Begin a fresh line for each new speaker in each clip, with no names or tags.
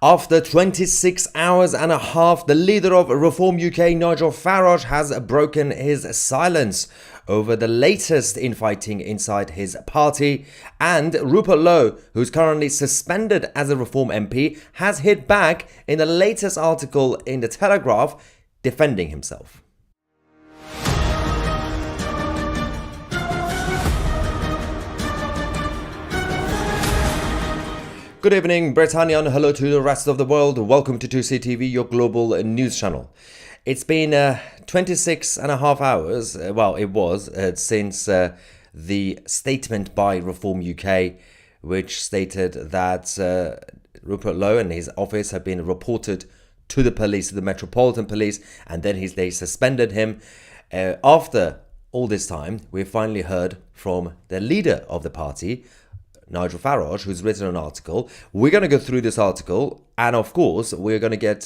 After 26 hours and a half, the leader of Reform UK, Nigel Farage, has broken his silence over the latest infighting inside his party, and Rupert Lowe, who's currently suspended as a Reform MP, has hit back in the latest article in The Telegraph, defending himself. Good evening, Britannia, and hello to the rest of the world. Welcome to 2CTV, your global news channel. It's been 26 and a half hours, since the statement by Reform UK, which stated that Rupert Lowe and his office have been reported to the police, to the Metropolitan Police, and then they suspended him. After all this time, we've finally heard from the leader of the party, Nigel Farage, who's written an article. We're going to go through this article, and of course we're going to get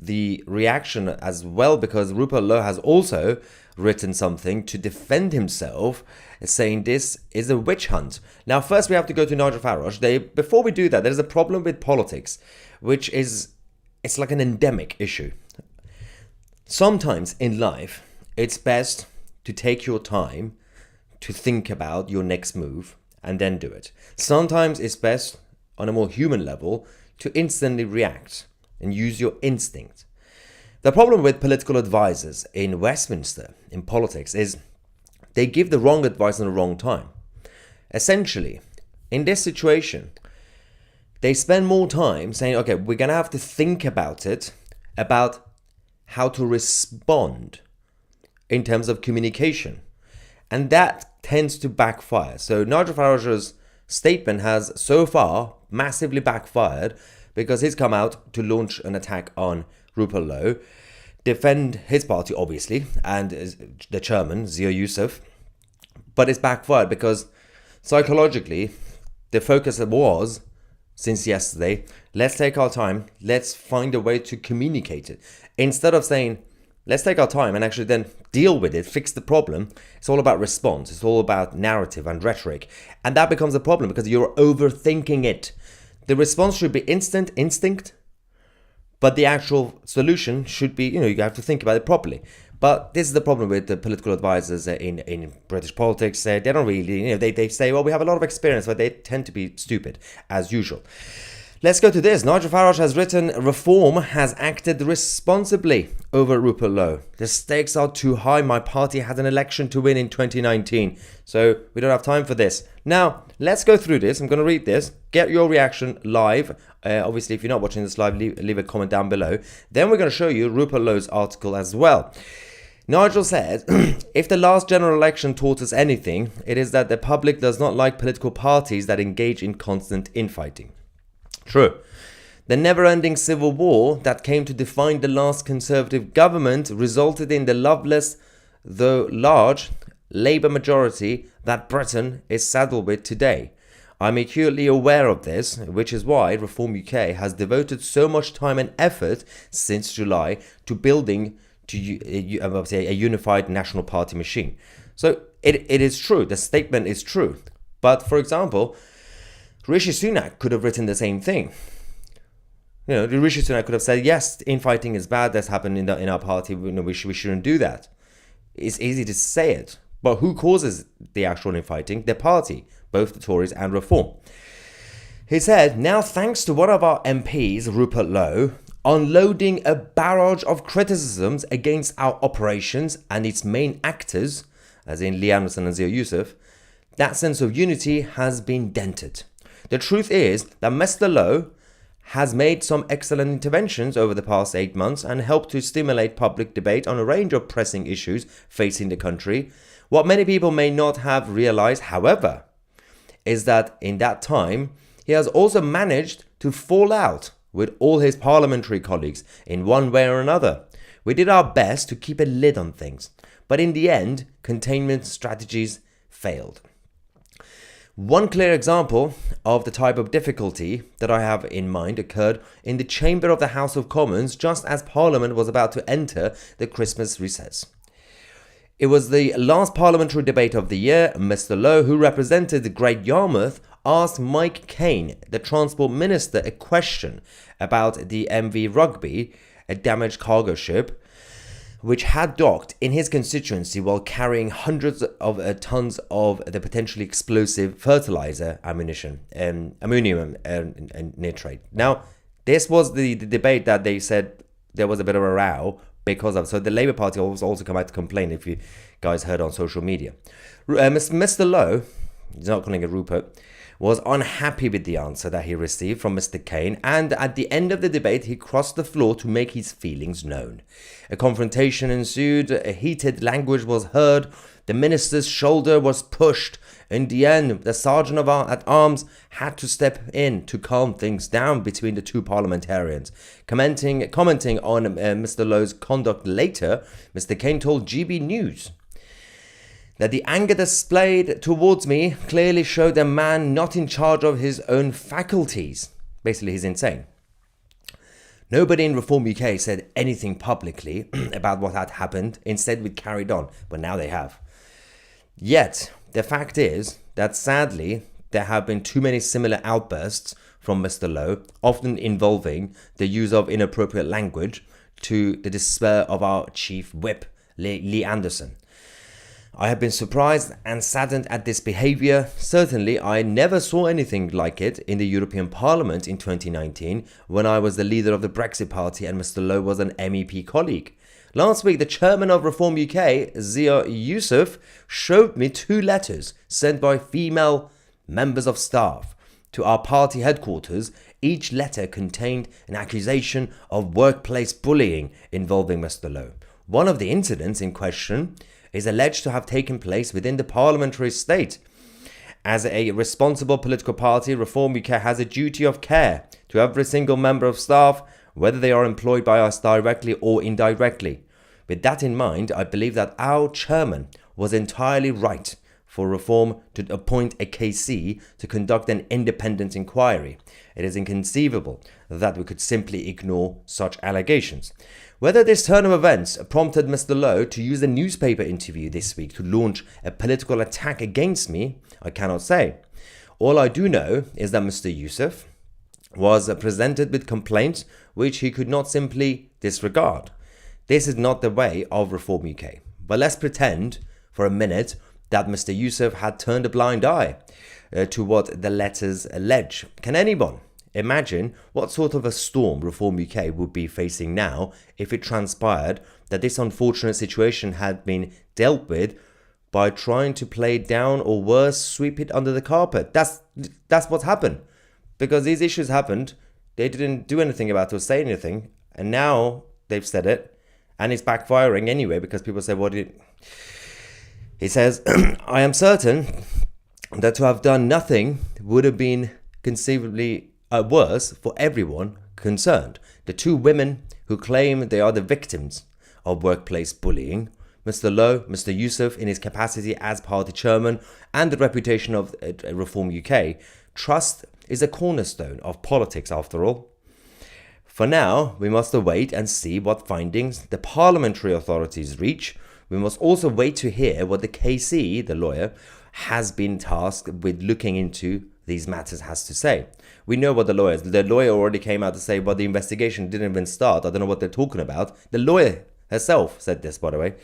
the reaction as well, because Rupert Lowe has also written something to defend himself, saying this is a witch hunt. Now first we have to go to Nigel Farage. Before we do that, there's a problem with politics, which is, it's like an endemic issue. Sometimes in life it's best to take your time to think about your next move and then do it. Sometimes it's best, on a more human level, to instantly react and use your instinct. The problem with political advisors in Westminster, in politics, is they give the wrong advice at the wrong time. Essentially, in this situation, they spend more time saying, okay, we're going to have to think about it, about how to respond in terms of communication. And that tends to backfire. So Nigel Farage's statement has so far massively backfired, because he's come out to launch an attack on Rupert Lowe, defend his party obviously, and the chairman, Zia Youssef. But it's backfired because psychologically the focus was, since yesterday, let's take our time, let's find a way to communicate it. Instead of saying, let's take our time and actually then deal with it, fix the problem. It's all about response. It's all about narrative and rhetoric. And that becomes a problem because you're overthinking it. The response should be instinct, but the actual solution should be, you have to think about it properly. But this is the problem with the political advisors in British politics. They don't really, they say, well, we have a lot of experience, but they tend to be stupid, as usual. Let's go to this. Nigel Farage has written, Reform has acted responsibly over Rupert Lowe. The stakes are too high. My party had an election to win in 2019. So we don't have time for this. Now, let's go through this. I'm going to read this. Get your reaction live. Obviously, if you're not watching this live, leave a comment down below. Then we're going to show you Rupert Lowe's article as well. Nigel said, if the last general election taught us anything, it is that the public does not like political parties that engage in constant infighting. True. The never-ending civil war that came to define the last Conservative government resulted in the loveless, though large, Labour majority that Britain is saddled with today. I'm acutely aware of this, which is why Reform UK has devoted so much time and effort since July to building a unified national party machine. So it is true. The statement is true. But, for example, Rishi Sunak could have written the same thing. Rishi Sunak could have said, yes, infighting is bad, that's happened in our party, we shouldn't do that. It's easy to say it, but who causes the actual infighting? The party, both the Tories and Reform. He said, now thanks to one of our MPs, Rupert Lowe, unloading a barrage of criticisms against our operations and its main actors, as in Lee Anderson and Zia Youssef, that sense of unity has been dented. The truth is that Mr. Lowe has made some excellent interventions over the past 8 months and helped to stimulate public debate on a range of pressing issues facing the country. What many people may not have realized, however, is that in that time, he has also managed to fall out with all his parliamentary colleagues in one way or another. We did our best to keep a lid on things, but in the end, containment strategies failed. One clear example of the type of difficulty that I have in mind occurred in the chamber of the House of Commons just as Parliament was about to enter the Christmas recess. It was the last parliamentary debate of the year. Mr. Lowe, who represented Great Yarmouth, asked Mike Kane, the Transport Minister, a question about the MV Rugby, a damaged cargo ship, which had docked in his constituency while carrying hundreds of tons of the potentially explosive fertilizer ammunition, ammonium nitrate. Now, this was the debate that they said there was a bit of a row because of. So the Labour Party also come out to complain, if you guys heard on social media. Mr. Lowe, he's not calling it Rupert, was unhappy with the answer that he received from Mr. Kane, and at the end of the debate, he crossed the floor to make his feelings known. A confrontation ensued, a heated language was heard, the minister's shoulder was pushed. In the end, the sergeant at arms had to step in to calm things down between the two parliamentarians. Commenting on Mr. Lowe's conduct later, Mr. Kane told GB News that the anger displayed towards me clearly showed a man not in charge of his own faculties. Basically, he's insane. Nobody in Reform UK said anything publicly about what had happened. Instead, we carried on, but now they have. Yet, the fact is that sadly, there have been too many similar outbursts from Mr. Lowe, often involving the use of inappropriate language, to the despair of our chief whip, Lee Anderson. I have been surprised and saddened at this behaviour. Certainly, I never saw anything like it in the European Parliament in 2019 when I was the leader of the Brexit Party and Mr. Lowe was an MEP colleague. Last week, the chairman of Reform UK, Zia Youssef, showed me 2 letters sent by female members of staff to our party headquarters. Each letter contained an accusation of workplace bullying involving Mr. Lowe. One of the incidents in question is alleged to have taken place within the parliamentary state. As a responsible political party, Reform UK has a duty of care to every single member of staff, whether they are employed by us directly or indirectly. With that in mind, I believe that our chairman was entirely right for Reform to appoint a KC to conduct an independent inquiry. It is inconceivable that we could simply ignore such allegations. Whether this turn of events prompted Mr. Lowe to use a newspaper interview this week to launch a political attack against me, I cannot say. All I do know is that Mr. Youssef was presented with complaints which he could not simply disregard. This is not the way of Reform UK. But let's pretend for a minute that Mr. Youssef had turned a blind eye to what the letters allege. Can anyone imagine what sort of a storm Reform UK would be facing now if it transpired that this unfortunate situation had been dealt with by trying to play it down, or worse, sweep it under the carpet? That's what's happened. Because these issues happened, they didn't do anything about it or say anything, and now they've said it, and it's backfiring anyway because people say, what did... He says, I am certain that to have done nothing would have been conceivably worse for everyone concerned. The 2 women who claim they are the victims of workplace bullying, Mr. Lowe, Mr. Youssef in his capacity as party chairman, and the reputation of Reform UK. Trust is a cornerstone of politics after all. For now, we must await and see what findings the parliamentary authorities reach. We must also wait to hear what the KC, the lawyer, has been tasked with looking into these matters has to say. We know what the lawyer already came out to say, but the investigation didn't even start. I don't know what they're talking about. The lawyer herself said this, by the way.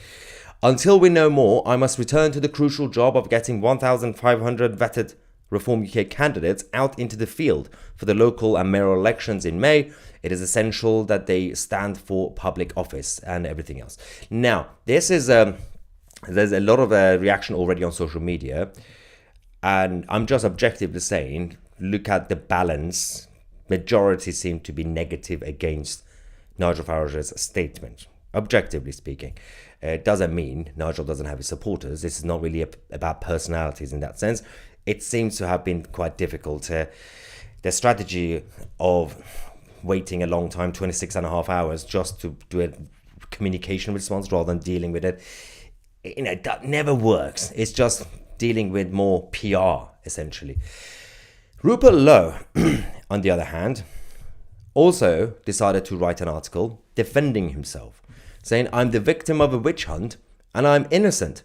Until we know more, I must return to the crucial job of getting 1,500 vetted Reform UK candidates out into the field for the local and mayoral elections in May. It is essential that they stand for public office and everything else. Now, this is there's a lot of reaction already on social media, and I'm just objectively saying, look at the balance. Majority seem to be negative against Nigel Farage's statement. Objectively speaking, it doesn't mean Nigel doesn't have his supporters. This is not really about personalities in that sense. It seems to have been quite difficult. The strategy of waiting a long time, 26 and a half hours, just to do a communication response rather than dealing with it, that never works. It's just dealing with more PR, essentially. Rupert Lowe, on the other hand, also decided to write an article defending himself, saying, I'm the victim of a witch hunt and I'm innocent.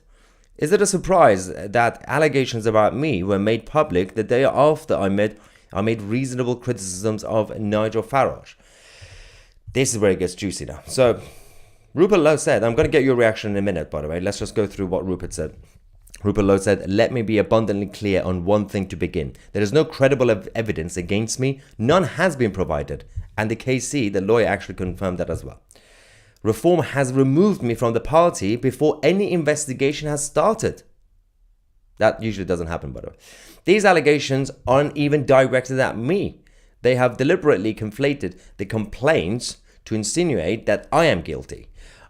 Is it a surprise that allegations about me were made public the day after I made reasonable criticisms of Nigel Farage? This is where it gets juicy now. So, Rupert Lowe said, I'm going to get your reaction in a minute, by the way. Let's just go through what Rupert said. Rupert Lowe said, let me be abundantly clear on one thing to begin. There is no credible evidence against me. None has been provided. And the KC, the lawyer, actually confirmed that as well. Reform has removed me from the party before any investigation has started. That usually doesn't happen, by the way. These allegations aren't even directed at me. They have deliberately conflated the complaints to insinuate that I am guilty.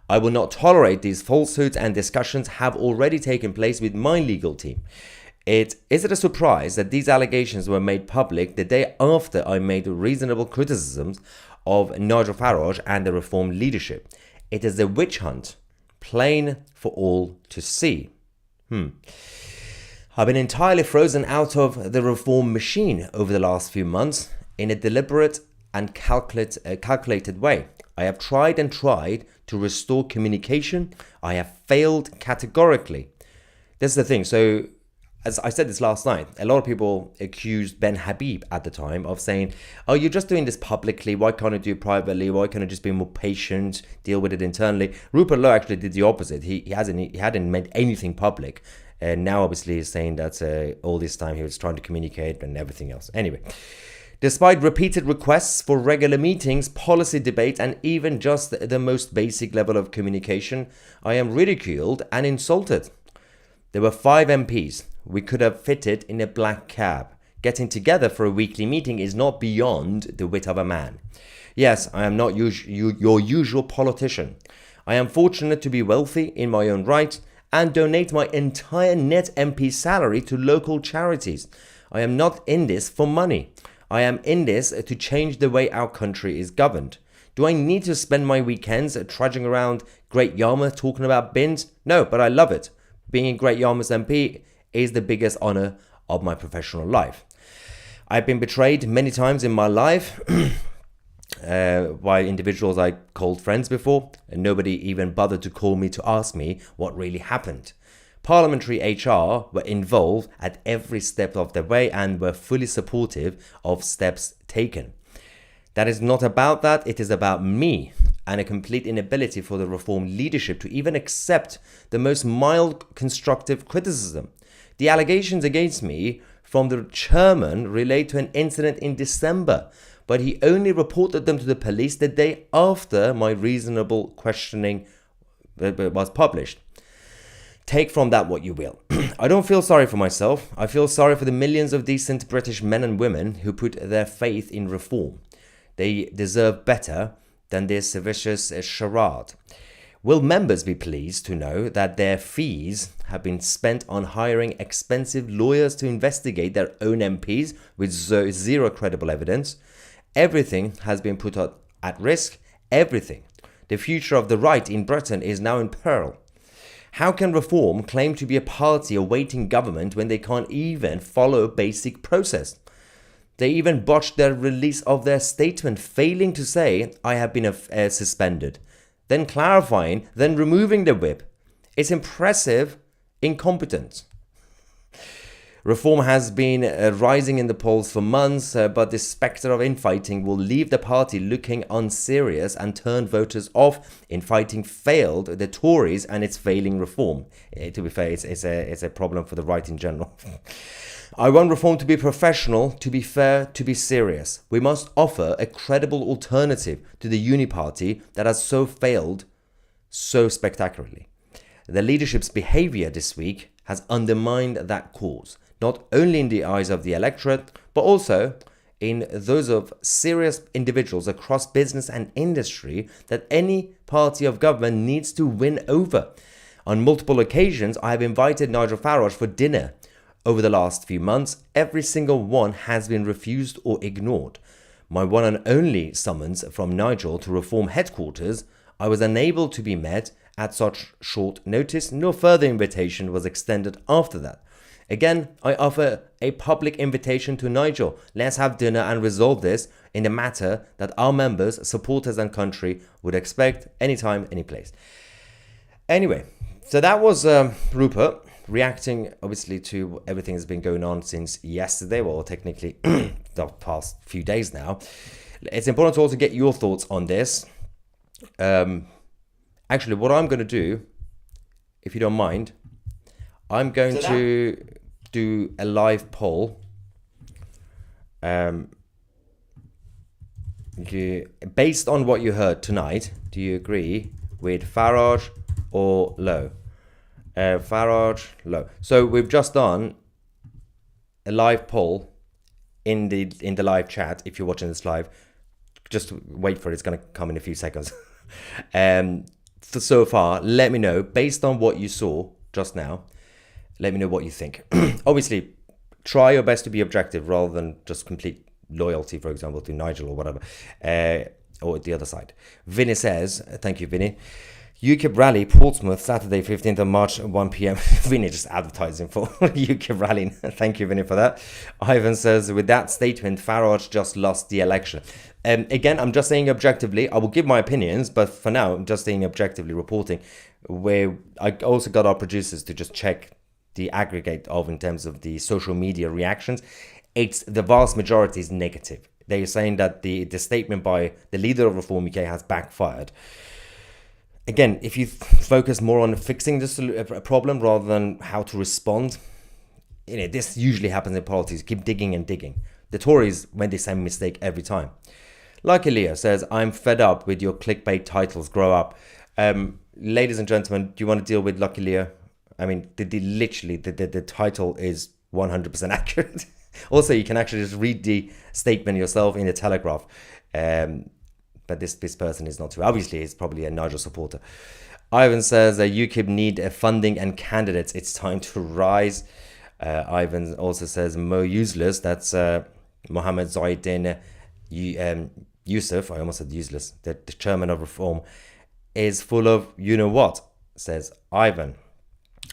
I will not tolerate these falsehoods, and discussions have already taken place with my legal team. Is it a surprise that these allegations were made public the day after I made reasonable criticisms of Nigel Farage and the Reform leadership? It is a witch hunt, plain for all to see. I've been entirely frozen out of the Reform machine over the last few months in a deliberate and calculated way. I have tried and tried to restore communication. I have failed categorically. This is the thing. So, as I said this last night, a lot of people accused Ben Habib at the time of saying, oh, you're just doing this publicly. Why can't you do it privately? Why can't you just be more patient, deal with it internally? Rupert Lowe actually did the opposite. He hadn't made anything public. And now, obviously, he's saying that all this time he was trying to communicate and everything else. Anyway, despite repeated requests for regular meetings, policy debates, and even just the most basic level of communication, I am ridiculed and insulted. There were 5 MPs. We could have fitted in a black cab. Getting together for a weekly meeting is not beyond the wit of a man. Yes, I am not your usual politician. I am fortunate to be wealthy in my own right and donate my entire net MP salary to local charities. I am not in this for money. I am in this to change the way our country is governed. Do I need to spend my weekends trudging around Great Yarmouth talking about bins? No, but I love it. Being a Great Yarmouth MP is the biggest honour of my professional life. I've been betrayed many times in my life by individuals I called friends before, and nobody even bothered to call me to ask me what really happened. Parliamentary HR were involved at every step of the way and were fully supportive of steps taken. That is not about that, it is about me and a complete inability for the Reform leadership to even accept the most mild constructive criticism. The allegations against me from the chairman relate to an incident in December, but he only reported them to the police the day after my reasonable questioning was published. Take from that what you will. I don't feel sorry for myself. I feel sorry for the millions of decent British men and women who put their faith in Reform. They deserve better than this vicious charade. Will members be pleased to know that their fees have been spent on hiring expensive lawyers to investigate their own MPs with zero credible evidence? Everything has been put at risk. Everything. The future of the right in Britain is now in peril. How can Reform claim to be a party awaiting government when they can't even follow a basic process? They even botched their release of their statement, failing to say, I have been suspended, then clarifying, then removing the whip. It's impressive incompetence. Reform has been rising in the polls for months, but the spectre of infighting will leave the party looking unserious and turn voters off. Infighting failed the Tories and its failing Reform. To be fair, it's a problem for the right in general. I want Reform to be professional, to be fair, to be serious. We must offer a credible alternative to the Uni-Party that has so failed so spectacularly. The leadership's behaviour this week has undermined that cause, not only in the eyes of the electorate, but also in those of serious individuals across business and industry that any party of government needs to win over. On multiple occasions, I have invited Nigel Farage for dinner. Over the last few months, every single one has been refused or ignored. My one and only summons from Nigel to Reform headquarters, I was unable to be met at such short notice. No further invitation was extended after that. Again, I offer a public invitation to Nigel. Let's have dinner and resolve this in a matter that our members, supporters and country would expect anytime, any place. Anyway, so that was Rupert. reacting obviously to everything that's been going on since yesterday, well, technically the past few days now. It's important to also get your thoughts on this. Actually, what I'm going to do, if you don't mind, I'm going to do a live poll. Based on what you heard tonight, do you agree with Farage or Lowe? Farage, Lowe. So we've just done a live poll in the live chat. If you're watching this live, just wait for it. It's going to come in a few seconds. So far, let me know, based on what you saw just now, let me know what you think. Obviously, try your best to be objective rather than just complete loyalty, for example, to Nigel or whatever, or the other side. Vinny says, thank you, Vinny. UKIP rally, Portsmouth, Saturday, 15th of March, 1 p.m. Vinny just advertising for UKIP rally. Thank you, Vinny, for that. Ivan says, with that statement, Farage just lost the election. Again, I'm just saying objectively. I will give my opinions, but for now, I'm just saying objectively reporting, where I also got our producers to just check the aggregate of in terms of the social media reactions. It's the vast majority is negative. They're saying that the statement by the leader of Reform UK has backfired. Again, if you focus more on fixing this problem rather than how to respond, this usually happens in politics. Keep digging and digging. The Tories, when they say mistake every time. Lucky Leo says, I'm fed up with your clickbait titles. Grow up. Ladies and gentlemen, do you want to deal with Lucky Leo? I mean, the title is 100% accurate. Also, you can actually just read the statement yourself in the Telegraph. But this person is not too. Obviously, he's probably a Nigel supporter. Ivan says UKIP need funding and candidates. It's time to rise. Ivan also says Mo useless. That's Mohammed Zahidin Yusuf. I almost said useless. The chairman of Reform is full of you know what, says Ivan.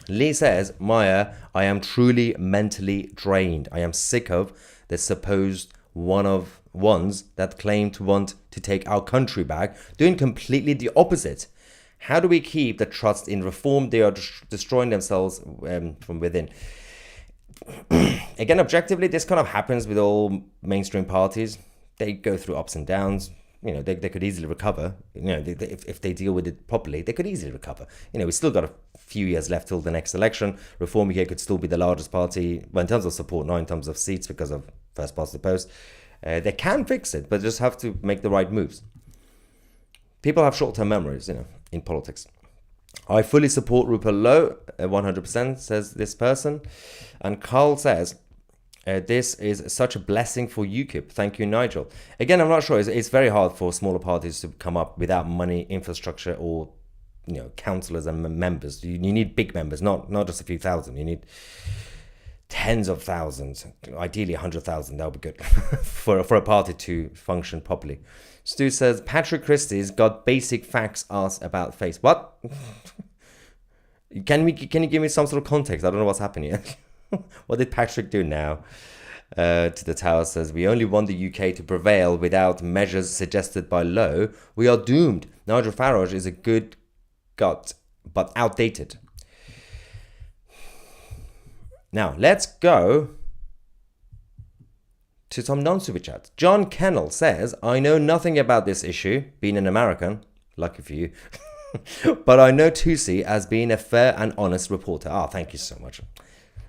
Lee says, Maya, I am truly mentally drained. I am sick of the supposed ones that claim to want to take our country back, doing completely the opposite. How do we keep the trust in Reform? They are destroying themselves from within. Again, objectively, this kind of happens with all mainstream parties. They go through ups and downs. They could easily recover. If they deal with it properly, they could easily recover. We still got a few years left till the next election. Reform UK could still be the largest party, well, in terms of support, not in terms of seats, because of first past the post. They can fix it, but just have to make the right moves. People have short-term memories, in politics. I fully support Rupert Lowe, 100%, says this person. And Carl says, this is such a blessing for UKIP. Thank you, Nigel. Again, I'm not sure. It's very hard for smaller parties to come up without money, infrastructure, or councillors and members. You need big members, not just a few thousand. You need tens of thousands, ideally 100,000. That would be good for a party to function properly. Stu says Patrick Christie's got basic facts asked about face. What? Can you give me some sort of context? I don't know what's happening here. What did Patrick do now? To the Tower says, we only want the UK to prevail without measures suggested by Lowe. We are doomed. Nigel Farage is a good gut, but outdated. Now, let's go to some non-super chats. John Kennel says, I know nothing about this issue, being an American, lucky for you, but I know Tusi as being a fair and honest reporter. Thank you so much.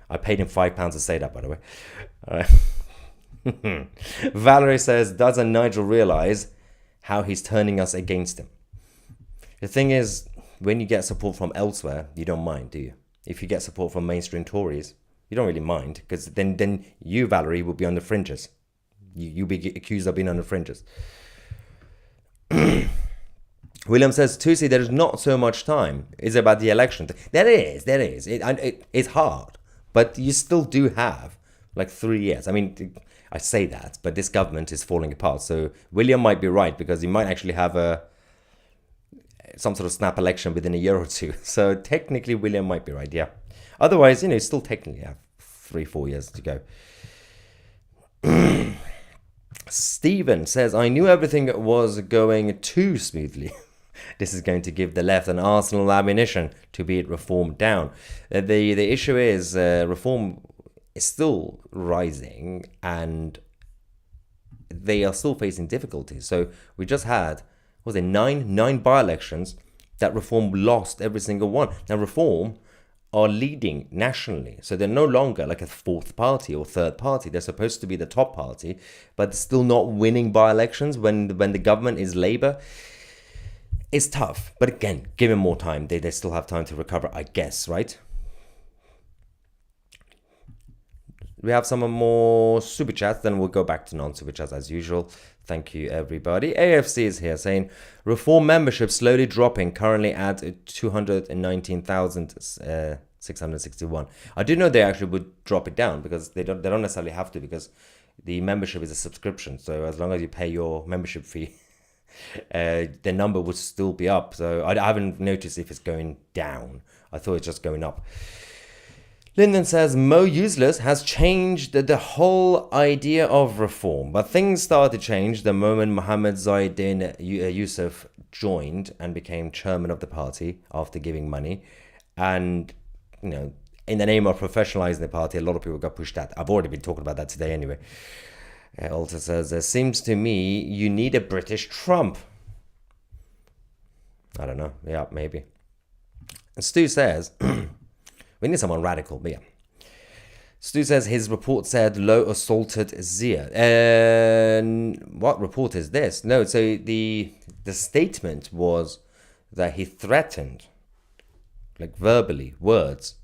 I paid him £5 to say that, by the way. All right. Valerie says, doesn't Nigel realise how he's turning us against him? The thing is, when you get support from elsewhere, you don't mind, do you? If you get support from mainstream Tories, you don't really mind, because then you, Valerie, will be on the fringes. You'll be accused of being on the fringes. William says, Tusi, there is not so much time. It's about the election. There is. It's hard. But you still do have like 3 years. I mean, I say that, but this government is falling apart. So William might be right, because he might actually have some sort of snap election within a year or two. So technically, William might be right, yeah. Otherwise, still technically have 3-4 years to go. Stephen says, I knew everything was going too smoothly. This is going to give the left an arsenal of ammunition to be reformed down. The issue is reform is still rising and they are still facing difficulties. So we just had, what was it, nine by-elections that Reform lost every single one. Now Reform are leading nationally, so they're no longer like a fourth party or third party. They're supposed to be the top party, but still not winning by-elections when the government is Labour. It's tough, but again, give them more time. They still have time to recover, I guess, right? We have some more super chats, then we'll go back to non-super chats as usual. Thank you, everybody. AFC is here saying, Reform membership slowly dropping, currently at 219,661. I do know they actually would drop it down because they don't necessarily have to, because the membership is a subscription. So as long as you pay your membership fee, the number would still be up. So I haven't noticed if it's going down. I thought it's just going up. Lyndon says, Mo Useless has changed the whole idea of reform. But things started to change the moment Mohammed Zahidin Yusuf joined and became chairman of the party after giving money. And, you know, in the name of professionalizing the party, a lot of people got pushed out. I've already been talking about that today anyway. Also says, it seems to me you need a British Trump. I don't know. Yeah, maybe. And Stu says... We need someone radical, but yeah. Stu says his report said Lowe assaulted Zia. What report is this? No, so the statement was that he threatened, like verbally, words,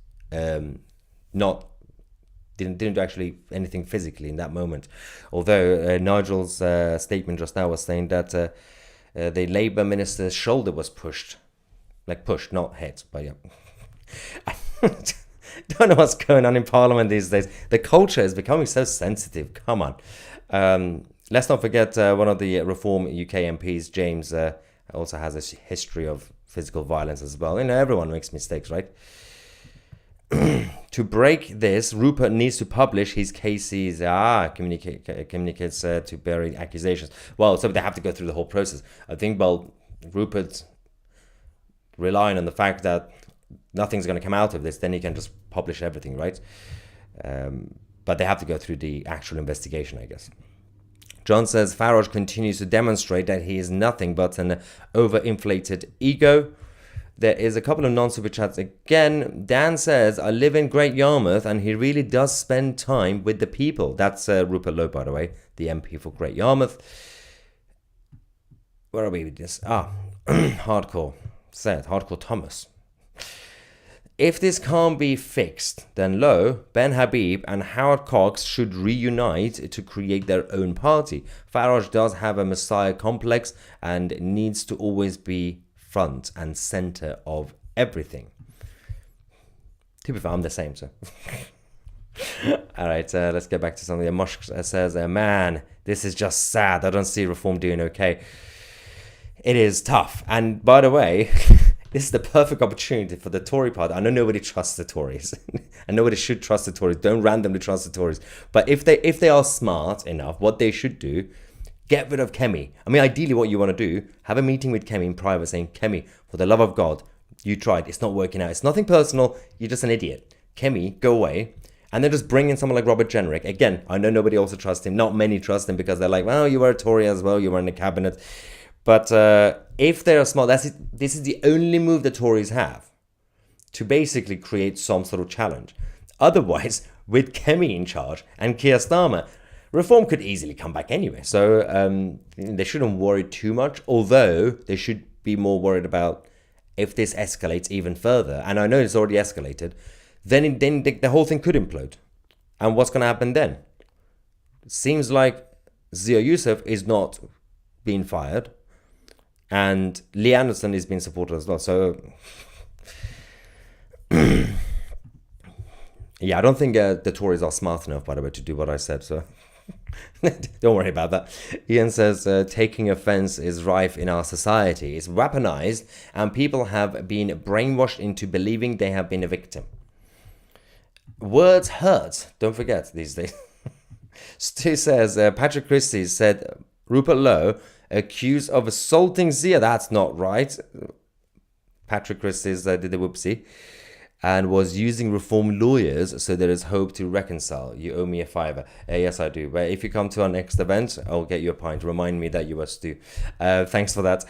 not didn't do actually anything physically in that moment. Although Nigel's statement just now was saying that the Labour minister's shoulder was pushed, like pushed, not hit, but yeah. Don't know what's going on in Parliament these days. The culture is becoming so sensitive. Come on. Let's not forget one of the Reform UK MPs, James, also has a history of physical violence as well. You know, everyone makes mistakes, right? To break this, Rupert needs to publish his cases, communicates to bury accusations. Well, so they have to go through the whole process. I think, well, Rupert's relying on the fact that nothing's going to come out of this, then he can just publish everything, right? But they have to go through the actual investigation, I guess. John says Farage continues to demonstrate that he is nothing but an overinflated ego. There is a couple of non-super chats again. Dan says, I live in Great Yarmouth and he really does spend time with the people. That's Rupert Lowe, by the way, the MP for Great Yarmouth. Where are we with this? Hardcore said, Hardcore Thomas. If this can't be fixed, then Lowe, Ben Habib and Howard Cox should reunite to create their own party. Farage does have a messiah complex and needs to always be front and center of everything. To be fair, I'm the same, so. Alright, let's get back to something. Mosh says, man, this is just sad. I don't see Reform doing okay. It is tough. And by the way... This is the perfect opportunity for the Tory party. I know nobody trusts the Tories, and nobody should trust the Tories. Don't randomly trust the Tories. But if they are smart enough, what they should do, get rid of Kemi. I mean, ideally, what you want to do, have a meeting with Kemi in private, saying, Kemi, for the love of God, you tried. It's not working out. It's nothing personal. You're just an idiot. Kemi, go away. And then just bring in someone like Robert Jenrick. Again, I know nobody also trusts him. Not many trust him because they're like, well, you were a Tory as well. You were in the cabinet. But if they're small, this is the only move the Tories have to basically create some sort of challenge. Otherwise, with Kemi in charge and Keir Starmer, Reform could easily come back anyway. So they shouldn't worry too much, although they should be more worried about if this escalates even further. And I know it's already escalated. Then the whole thing could implode. And what's going to happen then? It seems like Zia Yusuf is not being fired. And Lee Anderson is being supported as well. So, yeah, I don't think the Tories are smart enough, by the way, to do what I said. So, don't worry about that. Ian says, taking offense is rife in our society. It's weaponized, and people have been brainwashed into believing they have been a victim. Words hurt. Don't forget these days. Stu says, Patrick Christie said, Rupert Lowe accused of assaulting Zia. That's not right. Patrick Christie's did the whoopsie. And was using reform lawyers, so there is hope to reconcile. You owe me a $5. Yes, I do. But if you come to our next event, I'll get you a pint. Remind me that you must do. Thanks for that.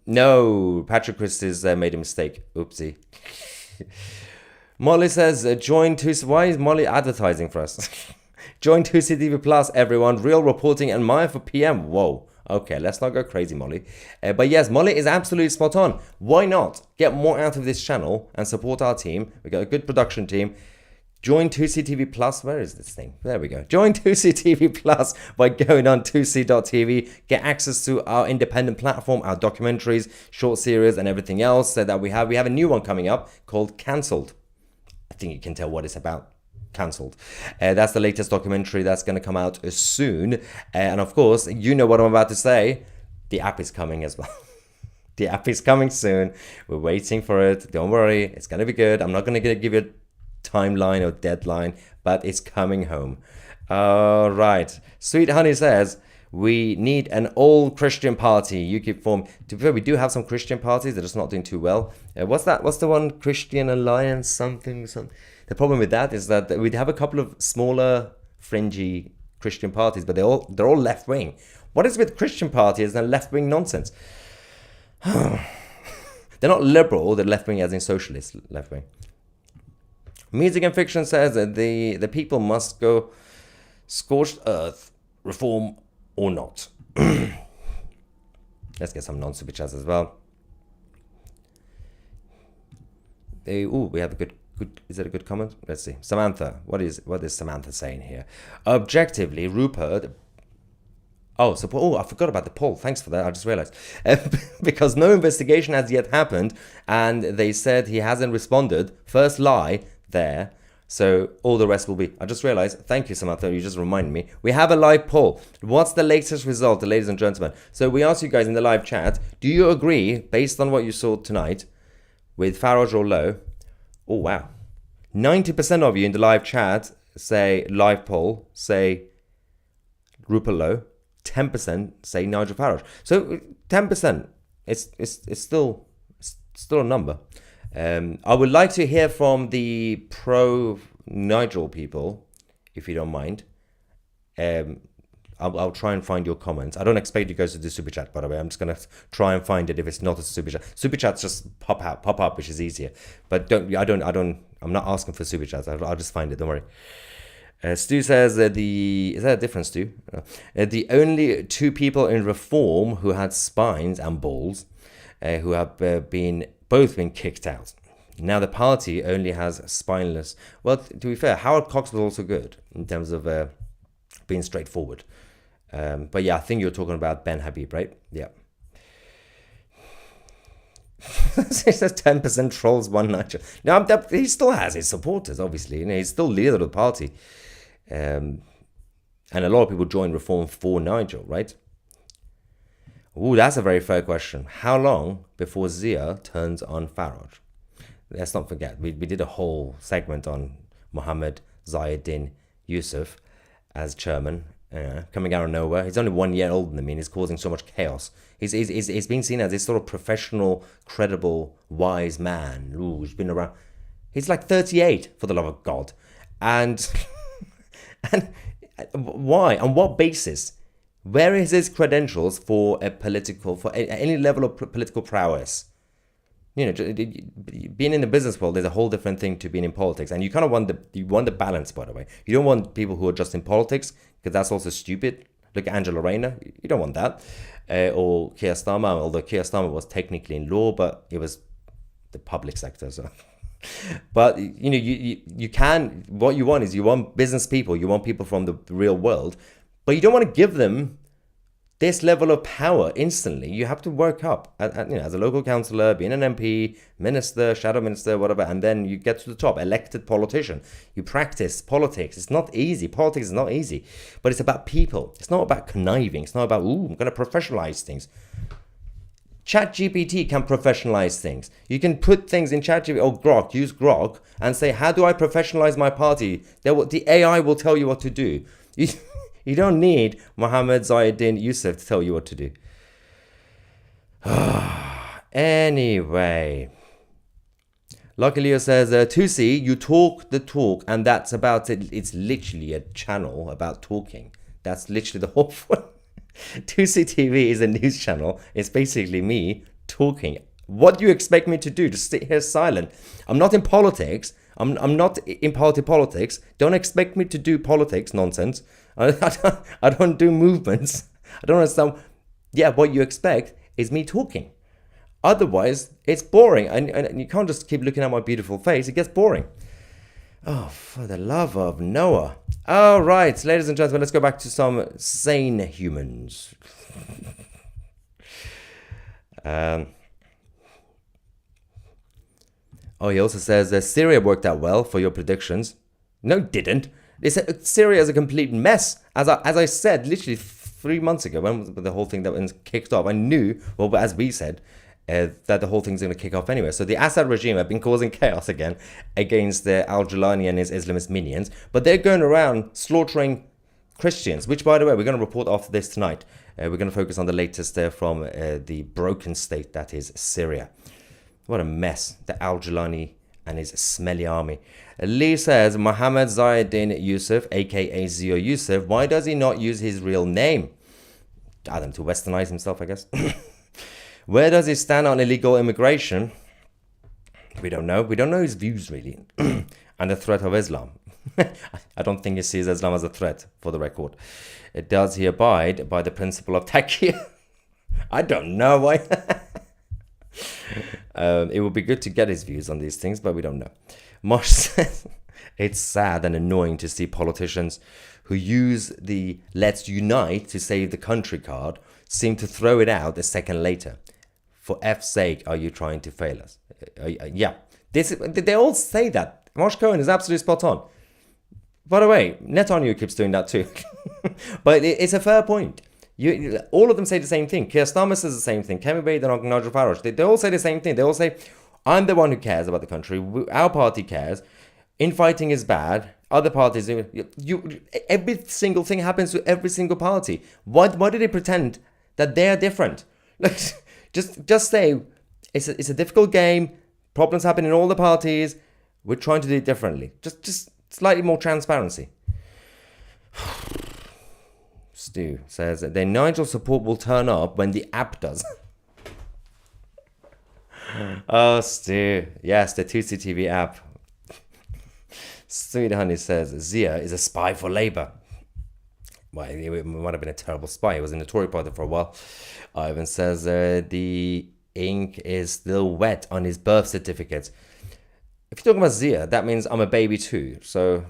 No, Patrick Christie's made a mistake. Oopsie. Molly says, join 2C. Why is Molly advertising for us? Join 2CTV Plus, everyone. Real reporting and Maya for PM. Whoa. Okay, let's not go crazy, Molly. But yes, Molly is absolutely spot on. Why not get more out of this channel and support our team? We got a good production team. Join 2CTV Plus. Where is this thing? There we go. Join 2CTV Plus by going on 2C.tv. Get access to our independent platform, our documentaries, short series, and everything else that we have. We have a new one coming up called Cancelled. I think you can tell what it's about. Cancelled. That's the latest documentary that's going to come out soon. And of course, you know what I'm about to say. The app is coming as well. The app is coming soon. We're waiting for it. Don't worry. It's going to be good. I'm not going to give you a timeline or deadline, but it's coming home. All right. Sweet Honey says, we need an all-Christian party. You keep form. To be fair, we do have some Christian parties. They're just not doing too well. What's that? What's the one? Christian Alliance something. The problem with that is that we'd have a couple of smaller, fringy Christian parties, but they're all left-wing. What is with Christian parties and left-wing nonsense? They're not liberal, they're left-wing as in socialist left-wing. Music and Fiction says that the people must go scorched earth, reform or not. Let's get some non-super chats as well. We have a good. Is that a good comment? Let's see. Samantha, what is Samantha saying here? Objectively, Rupert. I forgot about the poll. Thanks for that. I just realized. Because no investigation has yet happened, and they said he hasn't responded. First lie there. So all the rest will be. I just realized. Thank you, Samantha. You just reminded me. We have a live poll. What's the latest result, ladies and gentlemen? So we asked you guys in the live chat. Do you agree, based on what you saw tonight, with Farage or Lowe? Oh, wow. 90% of you in the live chat say live poll, say Rupert Lowe. 10% say Nigel Farage. So 10%, it's still a number. I would like to hear from the pro Nigel people, if you don't mind. I'll try and find your comments. I don't expect you guys to do super chat, by the way. I'm just gonna try and find it if it's not a super chat. Super chats just pop up, which is easier. But I'm not asking for super chats. I'll just find it. Don't worry. Stu says is that a different Stu? The only two people in Reform who had spines and balls, who have both been kicked out. Now the party only has spineless. Well, to be fair, Howard Cox was also good in terms of being straightforward. But yeah, I think you're talking about Ben Habib, right? Yeah. It says 10% trolls, one Nigel. Now, he still has his supporters, obviously. You know, he's still leader of the party. And a lot of people join Reform for Nigel, right? Ooh, that's a very fair question. How long before Zia turns on Farage? Let's not forget, we did a whole segment on Mohammed Zahidin Yusuf as chairman, coming out of nowhere. He's only 1 year older than me and he's causing so much chaos. He's been seen as this sort of professional, credible, wise man. Ooh, he's been around. He's like 38, for the love of God. And why? On what basis? Where is his credentials for any level of political prowess? You know, being in the business world is a whole different thing to being in politics, and you kind of want the balance. By the way, you don't want people who are just in politics, because that's also stupid. Look at Angela Rayner. You don't want that, or Keir Starmer. Although Keir Starmer was technically in law, but it was the public sector. So, but you know, you can. What you want is you want business people. You want people from the real world, but you don't want to give them this level of power instantly. You have to work up, as a local councillor, being an MP, minister, shadow minister, whatever, and then you get to the top, elected politician. You practice politics. It's not easy. Politics is not easy, but it's about people. It's not about conniving. It's not about, I'm going to professionalize things. ChatGPT can professionalize things. You can put things in ChatGPT or Grok, use Grok, and say, how do I professionalize my party? The AI will tell you what to do. You don't need Mohammed Zahidin Yusuf to tell you what to do. Anyway. Lucky Leo says, 2C, you talk the talk, and that's about it. It's literally a channel about talking. That's literally the whole point. 2C TV is a news channel. It's basically me talking. What do you expect me to do? To sit here silent? I'm not in politics. I'm not in politics. Don't expect me to do politics nonsense. I don't do movements. I don't understand. Yeah, what you expect is me talking. Otherwise, it's boring. And you can't just keep looking at my beautiful face. It gets boring. Oh, for the love of Noah. All right, ladies and gentlemen, let's go back to some sane humans. He also says, Syria worked out well for your predictions. No, it didn't. Syria is a complete mess. As I said, literally 3 months ago, when the whole thing that was kicked off, I knew, well, as we said, that the whole thing's going to kick off anyway. So the Assad regime have been causing chaos again against the Al-Jilani and his Islamist minions. But they're going around slaughtering Christians, which, by the way, we're going to report after this tonight. We're going to focus on the latest from the broken state that is Syria. What a mess, the Al-Jilani and his smelly army. Lee says, Mohammed Zayedin Yusuf, a.k.a. Zio Yusuf, why does he not use his real name? I don't know, to westernize himself, I guess. Where does he stand on illegal immigration? We don't know. We don't know his views, really. And the threat of Islam. I don't think he sees Islam as a threat, for the record. Does he abide by the principle of taqiyya? I don't know why. It would be good to get his views on these things, but we don't know. Mosh says, it's sad and annoying to see politicians who use the let's unite to save the country card seem to throw it out a second later. For F's sake, are you trying to fail us? Yeah. They all say that. Mosh Cohen is absolutely spot on. By the way, Netanyahu keeps doing that too. But it's a fair point. All of them say the same thing. Keir Starmer says the same thing. Kevin Bacon and Nigel Farage. They all say the same thing. They all say, I'm the one who cares about the country. Our party cares. Infighting is bad. Other parties, every single thing happens to every single party. Why do they pretend that they are different? Like, just say it's a difficult game. Problems happen in all the parties. We're trying to do it differently. Just slightly more transparency. Stu says that their Nigel support will turn up when the app does. Oh, Stu. Yes, the 2CTV app. Sweet Honey says Zia is a spy for Labour. Well, he might have been a terrible spy. He was in the Tory party for a while. Ivan says the ink is still wet on his birth certificate. If you're talking about Zia, that means I'm a baby too. So,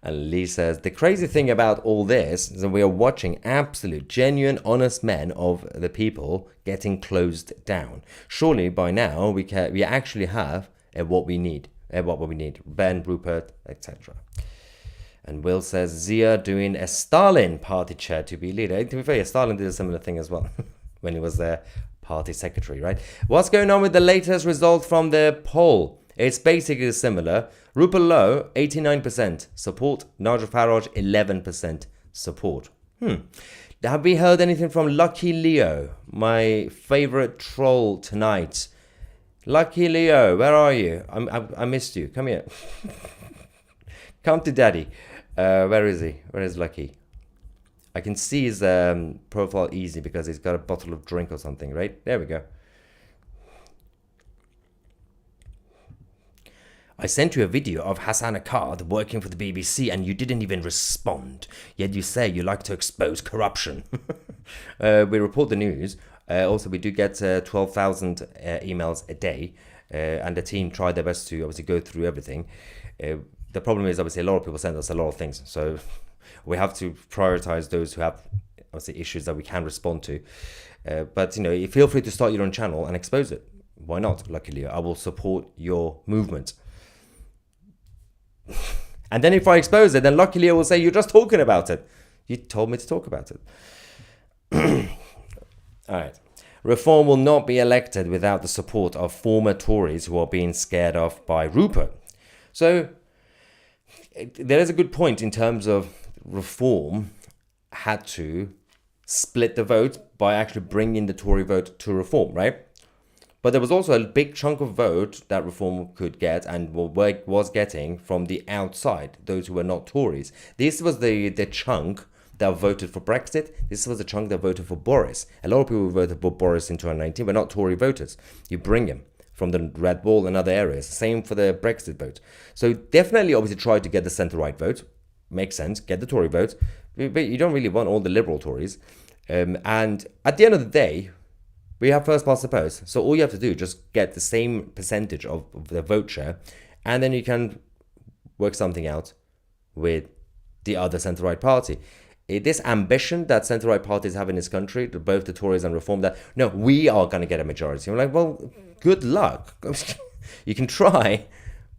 and Lee says the crazy thing about all this is that we are watching absolute, genuine, honest men of the people getting closed down. Surely by now we actually have what we need. Ben, Rupert, etc. And Will says Zia doing a Stalin party chair to be leader. To be fair, Stalin did a similar thing as well when he was their party secretary, right? What's going on with the latest result from the poll? It's basically similar. Rupert Lowe, 89% support. Nigel Farage, 11% support. Have we heard anything from Lucky Leo, my favorite troll tonight? Lucky Leo, where are you? I missed you. Come here. Come to daddy. Where is he? Where is Lucky? I can see his profile easy because he's got a bottle of drink or something, right? There we go. I sent you a video of Hassan Akkad working for the BBC and you didn't even respond. Yet you say you like to expose corruption. We report the news. Also, we do get 12,000 emails a day. And the team tried their best to obviously go through everything. The problem is obviously a lot of people send us a lot of things. So we have to prioritize those who have obviously issues that we can respond to. But, you feel free to start your own channel and expose it. Why not? Luckily, I will support your movement. And then if I expose it, then luckily I will say, you're just talking about it. You told me to talk about it. All right. Reform will not be elected without the support of former Tories who are being scared off by Rupert. So there is a good point in terms of Reform had to split the vote by actually bringing the Tory vote to reform, right? But there was also a big chunk of vote that reform could get and was getting from the outside, those who were not Tories. This was the chunk that voted for Brexit. This was the chunk that voted for Boris. A lot of people who voted for Boris in 2019 were not Tory voters. You bring them from the Red Wall and other areas. Same for the Brexit vote. So definitely, obviously, try to get the centre-right vote. Makes sense. Get the Tory vote. But you don't really want all the Liberal Tories. And at the end of the day, we have first past the post. So all you have to do is just get the same percentage of the vote share, and then you can work something out with the other centre-right party. This ambition that centre-right parties have in this country, both the Tories and Reform, that, no, we are going to get a majority. I'm like, well, good luck. You can try,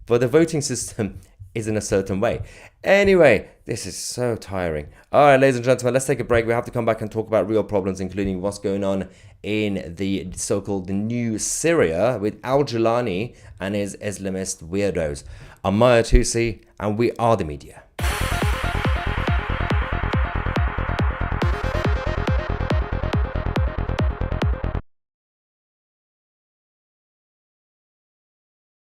but the voting system is in a certain way. Anyway, this is so tiring. All right, ladies and gentlemen, let's take a break. We have to come back and talk about real problems, including what's going on in the so-called new Syria with Al-Jilani and his Islamist weirdos. I'm Maya Tusi, and we are the media.